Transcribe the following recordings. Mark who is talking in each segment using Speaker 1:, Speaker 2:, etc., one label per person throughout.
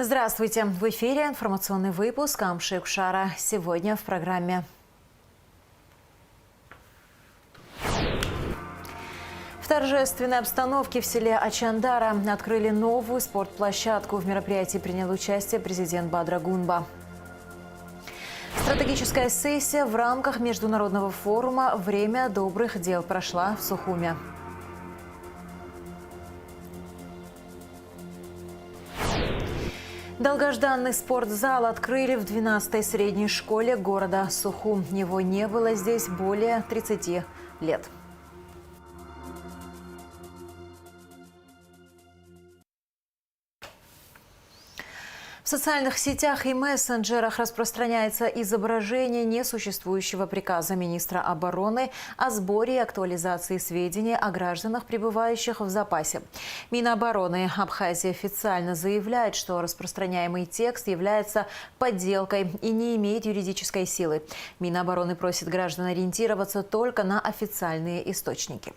Speaker 1: Здравствуйте! В эфире информационный выпуск Амши Кушара. Сегодня в программе. В торжественной обстановке в селе Ачандара открыли новую спортплощадку. В мероприятии принял участие президент Бадра Гунба. Стратегическая сессия в рамках международного форума «Время добрых дел» прошла в Сухуме. Долгожданный спортзал открыли в 12-й средней школе города Сухум. Его не было здесь более 30 лет. В социальных сетях и мессенджерах распространяется изображение несуществующего приказа министра обороны о сборе и актуализации сведений о гражданах, пребывающих в запасе. Минобороны Абхазии официально заявляет, что распространяемый текст является подделкой и не имеет юридической силы. Минобороны просит граждан ориентироваться только на официальные источники.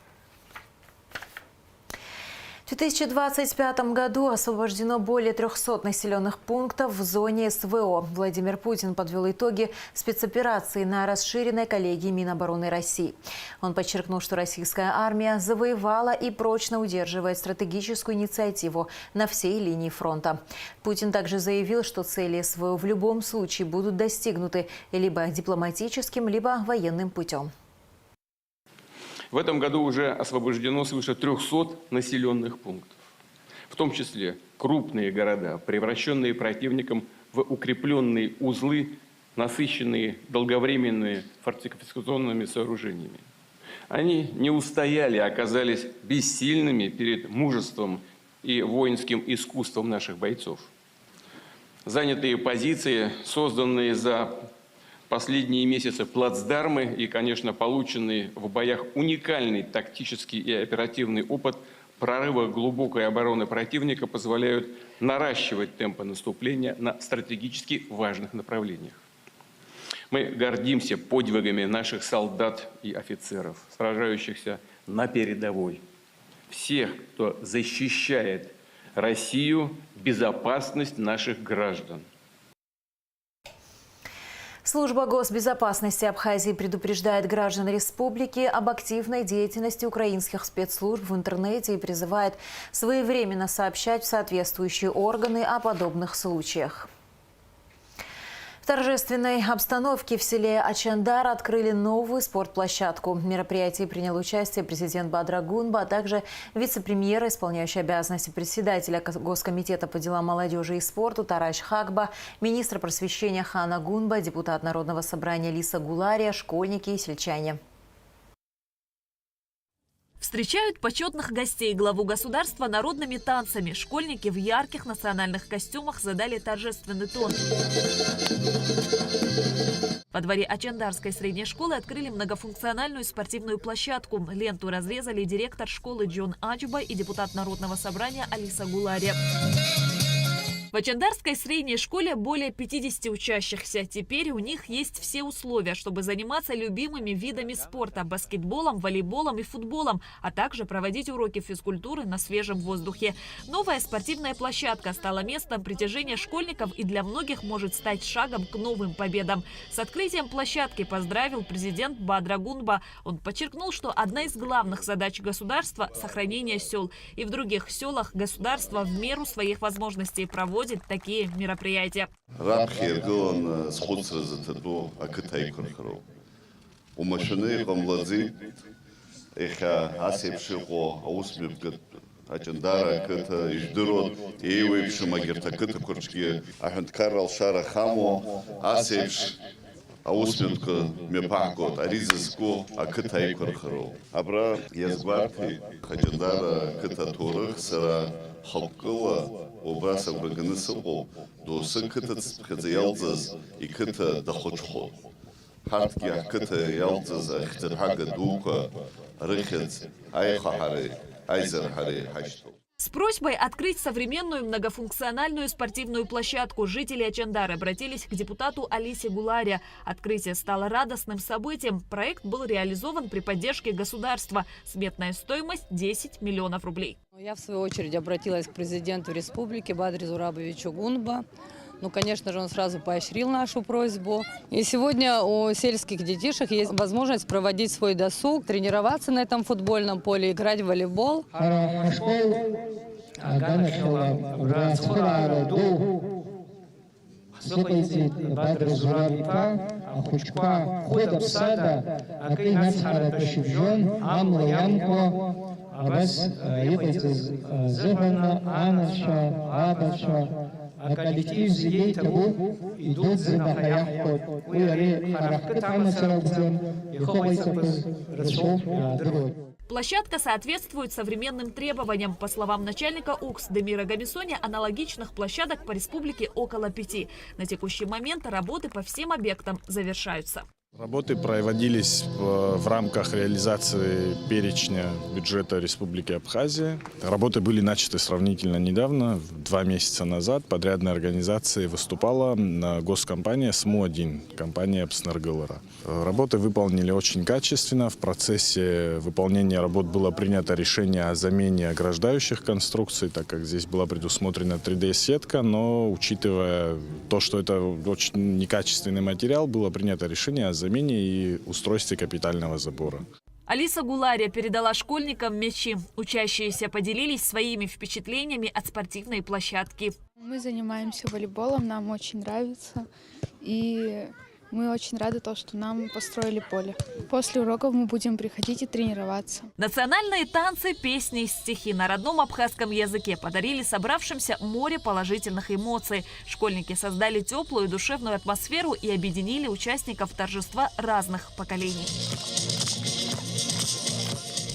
Speaker 1: В 2025 году освобождено более 300 населенных пунктов в зоне СВО. Владимир Путин подвел итоги спецоперации на расширенной коллегии Минобороны России. Он подчеркнул, что российская армия завоевала и прочно удерживает стратегическую инициативу на всей линии фронта. Путин также заявил, что цели СВО в любом случае будут достигнуты либо дипломатическим, либо военным путем.
Speaker 2: В этом году уже освобождено свыше 300 населенных пунктов, в том числе крупные города, превращенные противником в укрепленные узлы, насыщенные долговременными фортификационными сооружениями. Они не устояли, оказались бессильными перед мужеством и воинским искусством наших бойцов. Занятые позиции, созданные за последние месяцы плацдармы и, конечно, полученный в боях уникальный тактический и оперативный опыт прорыва глубокой обороны противника позволяют наращивать темпы наступления на стратегически важных направлениях. Мы гордимся подвигами наших солдат и офицеров, сражающихся на передовой. Всех, кто защищает Россию, безопасность наших граждан.
Speaker 1: Служба госбезопасности Абхазии предупреждает граждан республики об активной деятельности украинских спецслужб в интернете и призывает своевременно сообщать в соответствующие органы о подобных случаях. В торжественной обстановке в селе Ачандар открыли новую спортплощадку. В мероприятии принял участие президент Бадра Гунба, а также вице-премьер, исполняющий обязанности председателя Госкомитета по делам молодежи и спорту Тараш Хакба, министр просвещения Хана Гунба, депутат Народного собрания Лиса Гулария, школьники и сельчане.
Speaker 3: Встречают почетных гостей главу государства народными танцами. Школьники в ярких национальных костюмах задали торжественный тон. Во дворе Ачандарской средней школы открыли многофункциональную спортивную площадку. Ленту разрезали директор школы Джон Аджуба и депутат Народного собрания Алиса Гулария. В Ачандарской средней школе более 50 учащихся. Теперь у них есть все условия, чтобы заниматься любимыми видами спорта – баскетболом, волейболом и футболом, а также проводить уроки физкультуры на свежем воздухе. Новая спортивная площадка стала местом притяжения школьников и для многих может стать шагом к новым победам. С открытием площадки поздравил президент Бадра Гунба. Он подчеркнул, что одна из главных задач государства – сохранение сел. И в других селах государство в меру своих возможностей проводит такие мероприятия.
Speaker 4: Ачандара кыта издурот эйвепши магирта кыта курчки аханткарал шара хамо асепш аусментка мепакот аризиску акытай курхаро абра язбарти Ачандара кыта турых сара халкыла обраса брагынысыго досы кыта цпхыдзы ялзыз и кыта дахочхо хартки кыта ялзыз ахтырхага дука рыхец айхахары.
Speaker 3: С просьбой открыть современную многофункциональную спортивную площадку жители Ачандара обратились к депутату Алисе Гулария. Открытие стало радостным событием. Проект был реализован при поддержке государства. Сметная стоимость – 10 миллионов рублей.
Speaker 5: Я, в свою очередь, обратилась к президенту республики Бадре Зурабовичу Гунба. Ну, конечно же, он сразу поощрил нашу просьбу. И сегодня у сельских детишек есть возможность проводить свой досуг, тренироваться на этом футбольном поле, играть в волейбол.
Speaker 3: Площадка соответствует современным требованиям. По словам начальника УКС Демира Гамисони, аналогичных площадок по республике около 5. На текущий момент работы по всем объектам завершаются.
Speaker 6: Работы проводились в рамках реализации перечня бюджета Республики Абхазия. Работы были начаты сравнительно недавно, 2 месяца назад. Подрядной организацией выступала госкомпания СМУ-1, компания Пснергылара. Работы выполнили очень качественно. В процессе выполнения работ было принято решение о замене ограждающих конструкций, так как здесь была предусмотрена 3D-сетка, но учитывая то, что это очень некачественный материал, было принято решение о замене и устройстве капитального забора.
Speaker 3: Алиса Гулария передала школьникам мячи. Учащиеся поделились своими впечатлениями от спортивной площадки.
Speaker 7: Мы занимаемся волейболом, нам очень нравится. И мы очень рады, что нам построили поле. После уроков мы будем приходить и тренироваться.
Speaker 3: Национальные танцы, песни и стихи на родном абхазском языке подарили собравшимся море положительных эмоций. Школьники создали теплую и душевную атмосферу и объединили участников торжества разных поколений.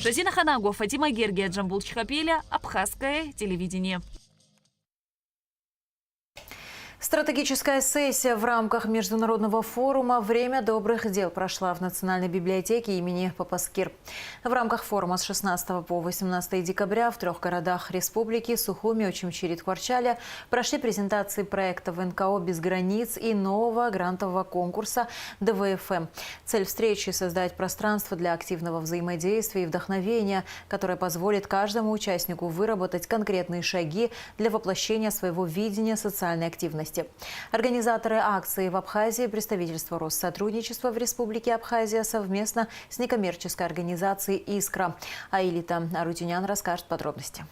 Speaker 3: Шазина Ханагова, Фатима Гергия, Джамбул Чхапеля, Абхазское телевидение.
Speaker 1: Стратегическая сессия в рамках международного форума «Время добрых дел» прошла в Национальной библиотеке имени Папаскир. В рамках форума с 16 по 18 декабря в 3 городах республики – Сухуми, Очимчи, Кварчале – прошли презентации проектов НКО «Без границ» и нового грантового конкурса ДВФМ. Цель встречи – создать пространство для активного взаимодействия и вдохновения, которое позволит каждому участнику выработать конкретные шаги для воплощения своего видения социальной активности. Организаторы акции в Абхазии, представительство Россотрудничества в Республике Абхазия совместно с некоммерческой организацией «Искра». Аилита Арутюнян расскажет подробности.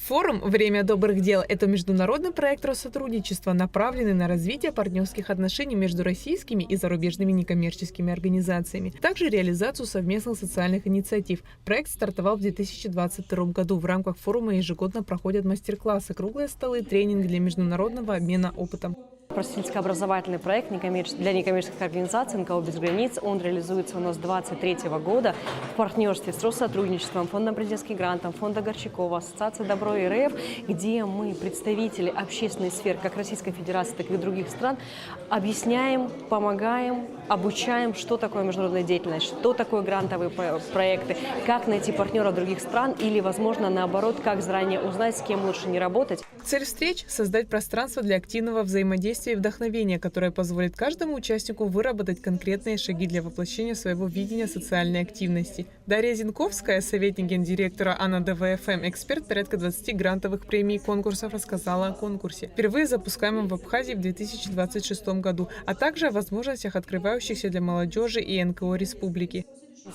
Speaker 8: Форум «Время добрых дел» – это международный проект Россотрудничества, направленный на развитие партнерских отношений между российскими и зарубежными некоммерческими организациями, также реализацию совместных социальных инициатив. Проект стартовал в 2022 году. В рамках форума ежегодно проходят мастер-классы, круглые столы, тренинги для международного обмена опытом.
Speaker 9: Просветительско-образовательный проект для некоммерческих организаций НКО «Без границ». Он реализуется у нас с 2023 года в партнерстве с Россотрудничеством, Фондом президентских грантов, Фондом Горчакова, Ассоциацией Добро РФ, где мы, представители общественной сферы как Российской Федерации, так и других стран, объясняем, помогаем, обучаем, что такое международная деятельность, что такое грантовые проекты, как найти партнеров других стран или, возможно, наоборот, как заранее узнать, с кем лучше не работать.
Speaker 8: Цель встреч – создать пространство для активного взаимодействия и вдохновения, которое позволит каждому участнику выработать конкретные шаги для воплощения своего видения социальной активности. Дарья Зинковская, советник гендиректора АНА ДВФМ, эксперт порядка 20 грантовых премий и конкурсов, рассказала о конкурсе, впервые запускаемом в Абхазии в 2026 году, а также о возможностях, открывающихся для молодежи и НКО республики.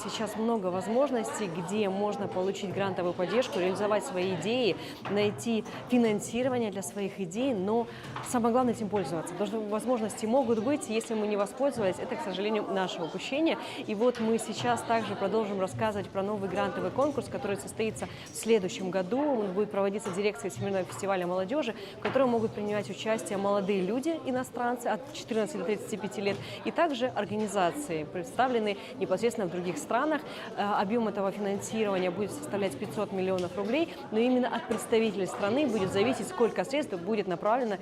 Speaker 9: Сейчас много возможностей, где можно получить грантовую поддержку, реализовать свои идеи, найти финансирование для своих идей, но самое главное этим пользоваться. Потому что возможности могут быть, если мы не воспользовались, это, к сожалению, наше упущение. И вот мы сейчас также продолжим рассказывать про новый грантовый конкурс, который состоится в следующем году. Он будет проводиться дирекцией Всемирного фестиваля молодежи, в котором могут принимать участие молодые люди, иностранцы от 14 до 35 лет, и также организации, представленные непосредственно в других странах. Объем этого финансирования будет составлять 500 миллионов рублей, но именно от представителей страны будет зависеть, сколько средств будет направлено,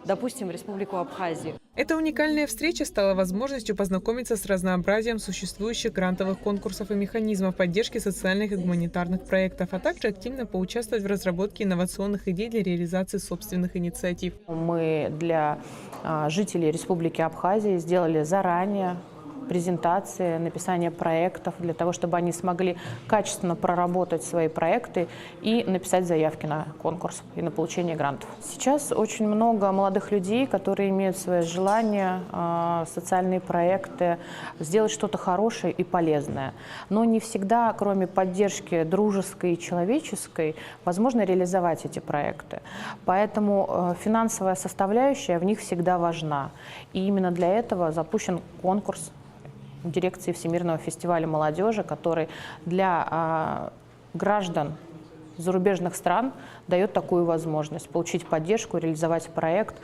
Speaker 9: допустим, в Республику Абхазию.
Speaker 8: Эта уникальная встреча стала возможностью познакомиться с разнообразием существующих грантовых конкурсов и механизмов поддержки социальных и гуманитарных проектов, а также активно поучаствовать в разработке инновационных идей для реализации собственных инициатив.
Speaker 10: Мы для жителей Республики Абхазия сделали заранее презентации, написания проектов, для того, чтобы они смогли качественно проработать свои проекты и написать заявки на конкурс и на получение грантов. Сейчас очень много молодых людей, которые имеют свое желание, социальные проекты, сделать что-то хорошее и полезное. Но не всегда, кроме поддержки дружеской и человеческой, возможно реализовать эти проекты. Поэтому финансовая составляющая в них всегда важна. И именно для этого запущен конкурс дирекции Всемирного фестиваля молодежи, который для граждан зарубежных стран дает такую возможность получить поддержку, реализовать проект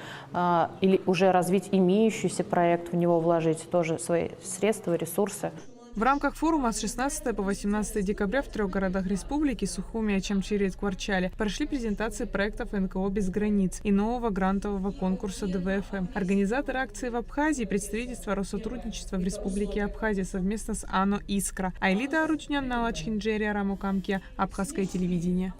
Speaker 10: или уже развить имеющийся проект, в него вложить тоже свои средства, ресурсы.
Speaker 8: В рамках форума с 16 по 18 декабря в 3 городах республики Сухуми, Ачамчире и Ткварчале прошли презентации проектов НКО «Без границ» и нового грантового конкурса ДВФМ. Организаторы акции в Абхазии – представительство Россотрудничества в Республике Абхазия совместно с АНО «Искра». Айлида Аручнян, Налачхинджерия, Рамукамки, Абхазское телевидение.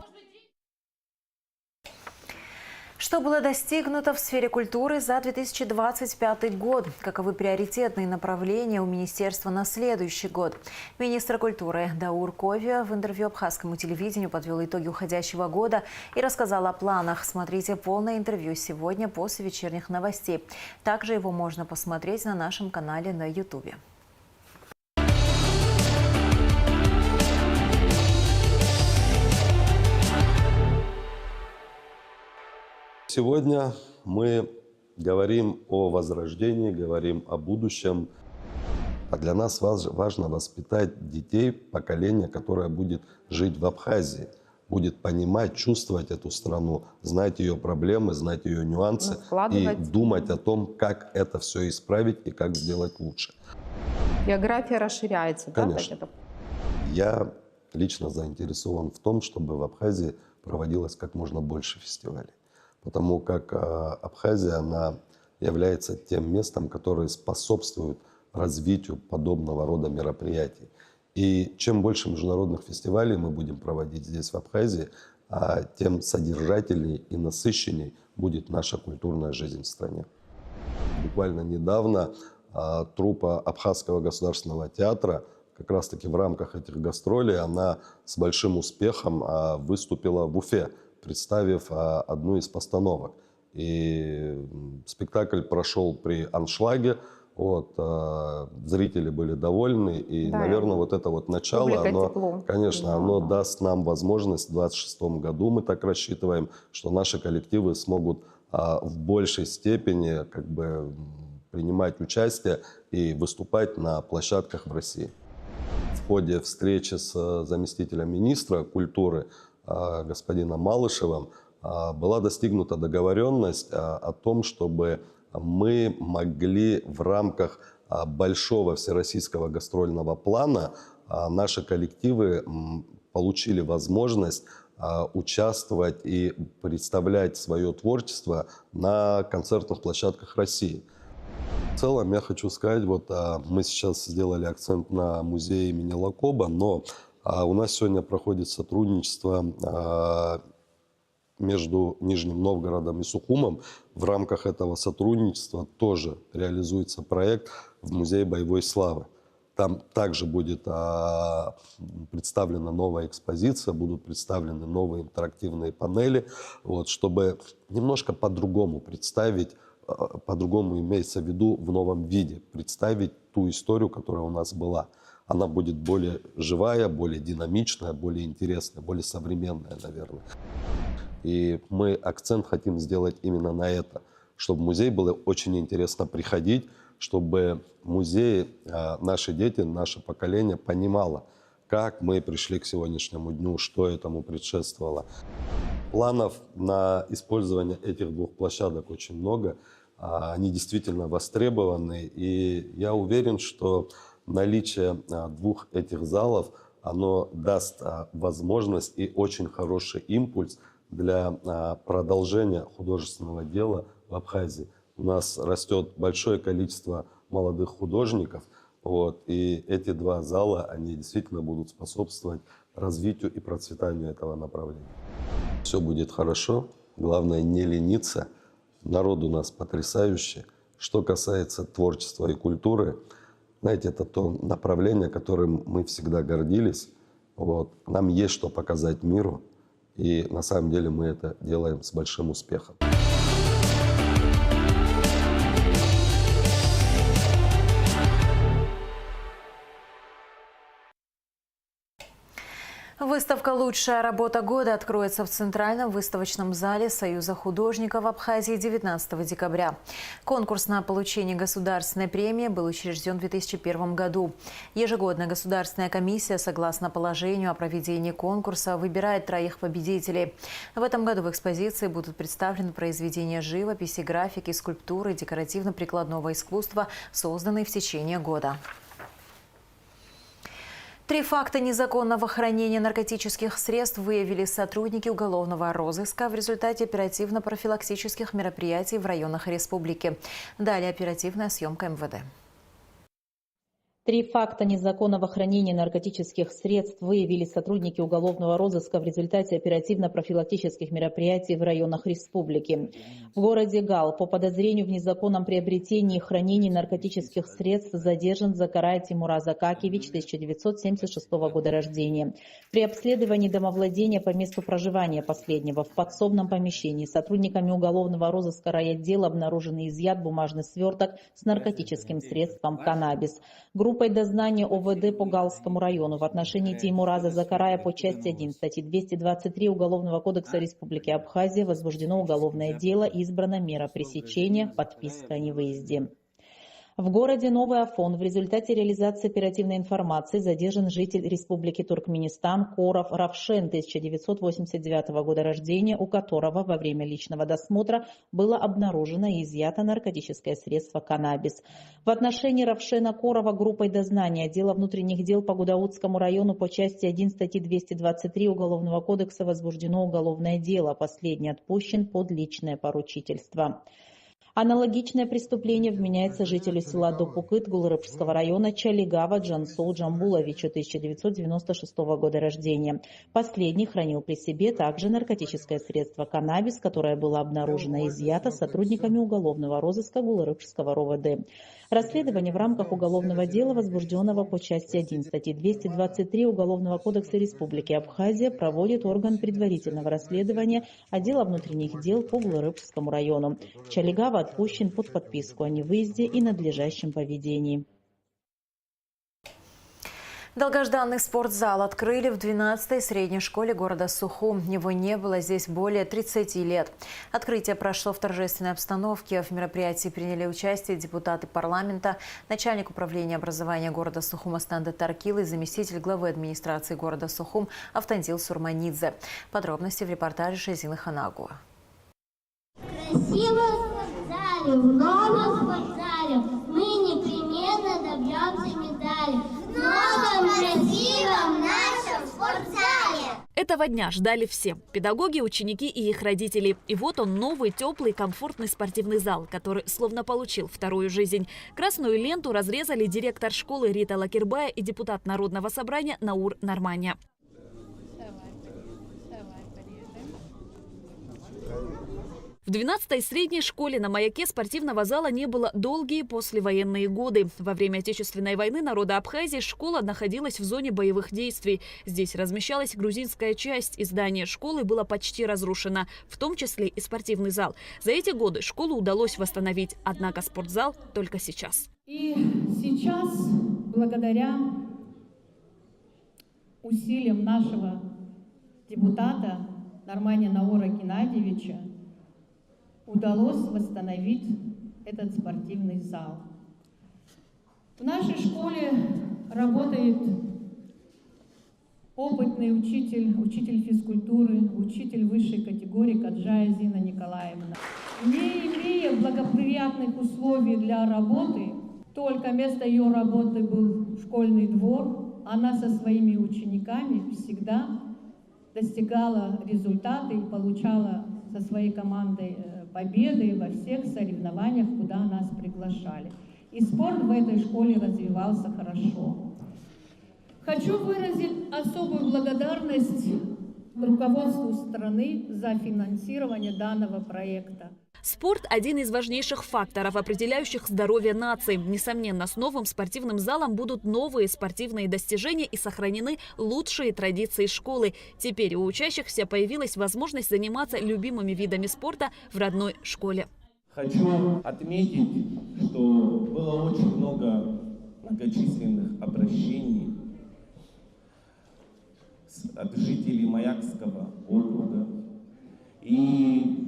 Speaker 1: Что было достигнуто в сфере культуры за 2025 год? Каковы приоритетные направления у министерства на следующий год? Министр культуры Даур Ковия в интервью Абхазскому телевидению подвел итоги уходящего года и рассказал о планах. Смотрите полное интервью сегодня после вечерних новостей. Также его можно посмотреть на нашем канале на YouTube.
Speaker 11: Сегодня мы говорим о возрождении, говорим о будущем. А для нас важно воспитать детей, поколение, которое будет жить в Абхазии, будет понимать, чувствовать эту страну, знать ее проблемы, знать ее нюансы и думать о том, как это все исправить и как сделать лучше.
Speaker 12: География расширяется,
Speaker 11: конечно.
Speaker 12: Да?
Speaker 11: Я лично заинтересован в том, чтобы в Абхазии проводилось как можно больше фестивалей. Потому как Абхазия, она является тем местом, которое способствует развитию подобного рода мероприятий. И чем больше международных фестивалей мы будем проводить здесь, в Абхазии, тем содержательней и насыщенней будет наша культурная жизнь в стране. Буквально недавно труппа Абхазского государственного театра, как раз-таки в рамках этих гастролей, она с большим успехом выступила в Уфе, представив одну из постановок. И спектакль прошел при аншлаге, зрители были довольны, и, да, наверное, вот это вот начало, оно, конечно, оно даст нам возможность в 2026 году, мы так рассчитываем, что наши коллективы смогут в большей степени принимать участие и выступать на площадках в России. В ходе встречи с заместителем министра культуры господином Малышевым была достигнута договоренность о том, чтобы мы могли в рамках большого всероссийского гастрольного плана, наши коллективы получили возможность участвовать и представлять свое творчество на концертных площадках России. В целом я хочу сказать, мы сейчас сделали акцент на музее имени Лакоба, но у нас сегодня проходит сотрудничество между Нижним Новгородом и Сухумом. В рамках этого сотрудничества тоже реализуется проект в Музее боевой славы. Там также будет представлена новая экспозиция, будут представлены новые интерактивные панели, чтобы немножко по-другому представить, по-другому имеется в виду в новом виде, представить ту историю, которая у нас была. Она будет более живая, более динамичная, более интересная, более современная, наверное. И мы акцент хотим сделать именно на это, чтобы в музей было очень интересно приходить, чтобы в музее наши дети, наше поколение понимало, как мы пришли к сегодняшнему дню, что этому предшествовало. Планов на использование этих двух площадок очень много. Они действительно востребованы. И я уверен, что наличие двух этих залов, оно даст возможность и очень хороший импульс для продолжения художественного дела в Абхазии. У нас растет большое количество молодых художников, и эти два зала, они действительно будут способствовать развитию и процветанию этого направления. Все будет хорошо, главное не лениться. Народ у нас потрясающий. Что касается творчества и культуры, знаете, это то направление, которым мы всегда гордились. Вот. Нам есть что показать миру, и на самом деле мы это делаем с большим успехом.
Speaker 1: Выставка «Лучшая работа года» откроется в Центральном выставочном зале Союза художников Абхазии 19 декабря. Конкурс на получение государственной премии был учрежден в 2001 году. Ежегодно Государственная комиссия, согласно положению о проведении конкурса, выбирает 3 победителей. В этом году в экспозиции будут представлены произведения живописи, графики, скульптуры, декоративно-прикладного искусства, созданные в течение года. 3 факта незаконного хранения наркотических средств выявили сотрудники уголовного розыска в результате оперативно-профилактических мероприятий в районах республики. Далее оперативная съемка МВД.
Speaker 13: 3 факта незаконного хранения наркотических средств выявили сотрудники уголовного розыска в результате оперативно-профилактических мероприятий в районах республики. В городе Гал по подозрению в незаконном приобретении и хранении наркотических средств задержан Закарай Тимураз Акакевич, 1976 года рождения. При обследовании домовладения по месту проживания последнего в подсобном помещении сотрудниками уголовного розыска райотдела обнаружен и изъят бумажный сверток с наркотическим средством каннабис. Группой дознания ОВД по Галскому району в отношении Теймураза Закарая по части 1 статьи 223 Уголовного кодекса Республики Абхазия возбуждено уголовное дело и избрана мера пресечения, подписка о невыезде. В городе Новый Афон в результате реализации оперативной информации задержан житель Республики Туркменистан Коров Равшен, 1989 года рождения, у которого во время личного досмотра было обнаружено и изъято наркотическое средство каннабис. В отношении Равшена Корова группой дознания отдела внутренних дел по Гудаутскому району по части 1 статьи 223 Уголовного кодекса возбуждено уголовное дело. Последний отпущен под личное поручительство. Аналогичное преступление вменяется жителю села Допукыт Гулрыпского района Чалигава Джансоу Джамбуловичу, 1996 года рождения. Последний хранил при себе также наркотическое средство каннабис, которое было обнаружено и изъято сотрудниками уголовного розыска Гулрыпского РОВД. Расследование в рамках уголовного дела, возбужденного по части 1 статьи 223 Уголовного кодекса Республики Абхазия, проводит орган предварительного расследования отдела внутренних дел по Гулрыпскому району. Чалигава отпущен под подписку о невыезде и надлежащем поведении.
Speaker 1: Долгожданный спортзал открыли в 12-й средней школе города Сухум. Его не было здесь более 30 лет. Открытие прошло в торжественной обстановке. В мероприятии приняли участие депутаты парламента, начальник управления образования города Сухум Астанды Таркил и заместитель главы администрации города Сухум Автандил Сурманидзе. Подробности в репортаже Шазины Ханагуа.
Speaker 14: Красиво в спортзале, в новом спортзале мы непременно добьемся медали. В новом красивом нашем спортзале.
Speaker 3: Этого дня ждали все – педагоги, ученики и их родители. И вот он, новый, теплый, комфортный спортивный зал, который словно получил вторую жизнь. Красную ленту разрезали директор школы Рита Лакирбая и депутат Народного собрания Наур Норманя. В 12-й средней школе на маяке спортивного зала не было долгие послевоенные годы. Во время Отечественной войны народа Абхазии школа находилась в зоне боевых действий. Здесь размещалась грузинская часть, и здание школы было почти разрушено, в том числе и спортивный зал. За эти годы школу удалось восстановить, однако спортзал только сейчас.
Speaker 15: И сейчас, благодаря усилиям нашего депутата Норманя Наура Геннадьевича, удалось восстановить этот спортивный зал. В нашей школе работает опытный учитель физкультуры, учитель высшей категории Каджая Зина Николаевна. Не имея благоприятных условий для работы, только место ее работы был школьный двор, она со своими учениками всегда достигала результата и получала со своей командой победы во всех соревнованиях, куда нас приглашали. И спорт в этой школе развивался хорошо. Хочу выразить особую благодарность руководству страны за финансирование данного проекта.
Speaker 3: Спорт – один из важнейших факторов, определяющих здоровье нации. Несомненно, с новым спортивным залом будут новые спортивные достижения и сохранены лучшие традиции школы. Теперь у учащихся появилась возможность заниматься любимыми видами спорта в родной школе.
Speaker 16: Хочу отметить, что было очень много многочисленных обращений от жителей Маякского округа. И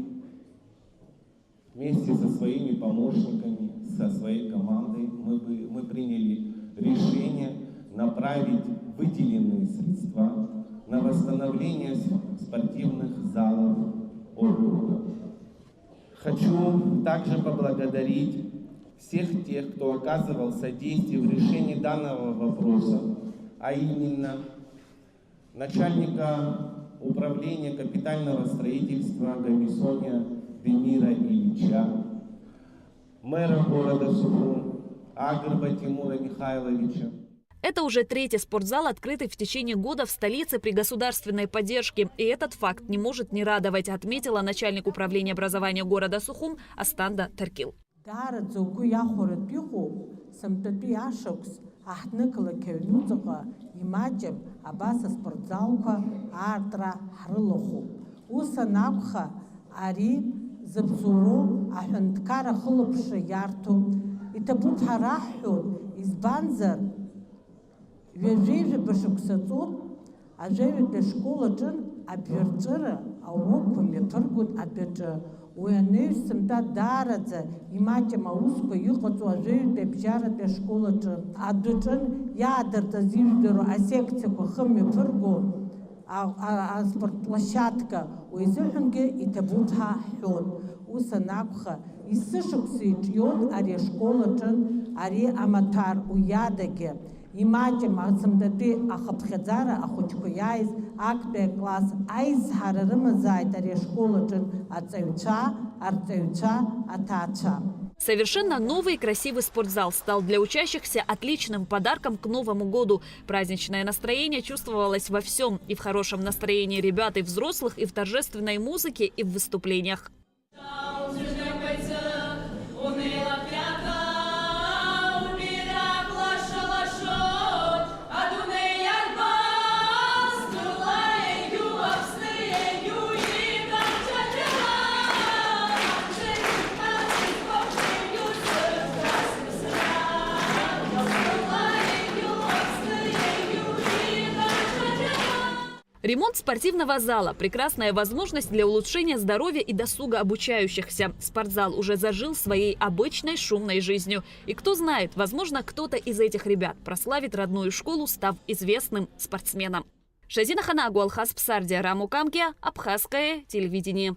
Speaker 16: вместе со своими помощниками, со своей командой мы приняли решение направить выделенные средства на восстановление спортивных залов округа. Хочу также поблагодарить всех тех, кто оказывал содействие в решении данного вопроса, а именно начальника управления капитального строительства Гамисония Демира Ильича, мэра города Сухум Агрба Тимура Михайловича.
Speaker 3: Это уже третий спортзал, открытый в течение года в столице при государственной поддержке. И этот факт не может не радовать, отметила начальник управления образования города Сухум Астанда Таркил.
Speaker 17: Веживе башуксацот, а живет для школы джин, а бирджера, а уроку метргут, а бирджа. Уянусь да дарадзе, и мать мауску юхацу, а живет для бжара для школы джин. А дуджин ядер да зиждеру, а секцию хами фыргу, а спортплощадка, уизухунге и табутха хёд. Усанакха, и сышукси джьон, ари школа джин, ари аматар уядаге. Имаджим асамдати ахапхедзара ахучкуяйз акте класс айз харарымазайт ари школа джин ацевча, арцевча, атача.
Speaker 3: Совершенно новый и красивый спортзал стал для учащихся отличным подарком к Новому году. Праздничное настроение чувствовалось во всем. И в хорошем настроении ребят, и взрослых, и в торжественной музыке, и в выступлениях. Ремонт спортивного зала – прекрасная возможность для улучшения здоровья и досуга обучающихся. Спортзал уже зажил своей обычной шумной жизнью. И кто знает, возможно, кто-то из этих ребят прославит родную школу, став известным спортсменом. Шазина Ханагу, Алхаз Псардия, Раму Камке, Абхазское телевидение.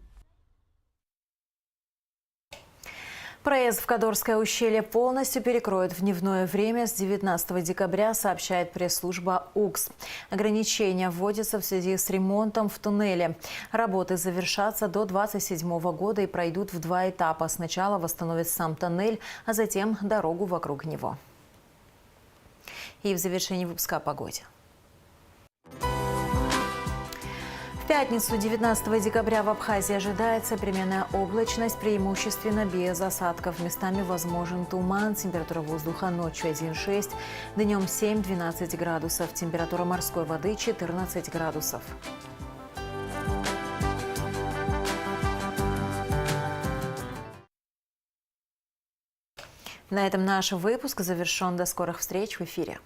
Speaker 1: Проезд в Кадорское ущелье полностью перекроют в дневное время с 19 декабря, сообщает пресс-служба УКС. Ограничения вводятся в связи с ремонтом в туннеле. Работы завершатся до 2027 года и пройдут в два этапа. Сначала восстановят сам тоннель, а затем дорогу вокруг него. И в завершении выпуска о погоде. В пятницу, 19 декабря, в Абхазии ожидается переменная облачность, преимущественно без осадков. Местами возможен туман. Температура воздуха ночью 1,6, днем 7-12 градусов. Температура морской воды 14 градусов. На этом наш выпуск завершен. До скорых встреч в эфире.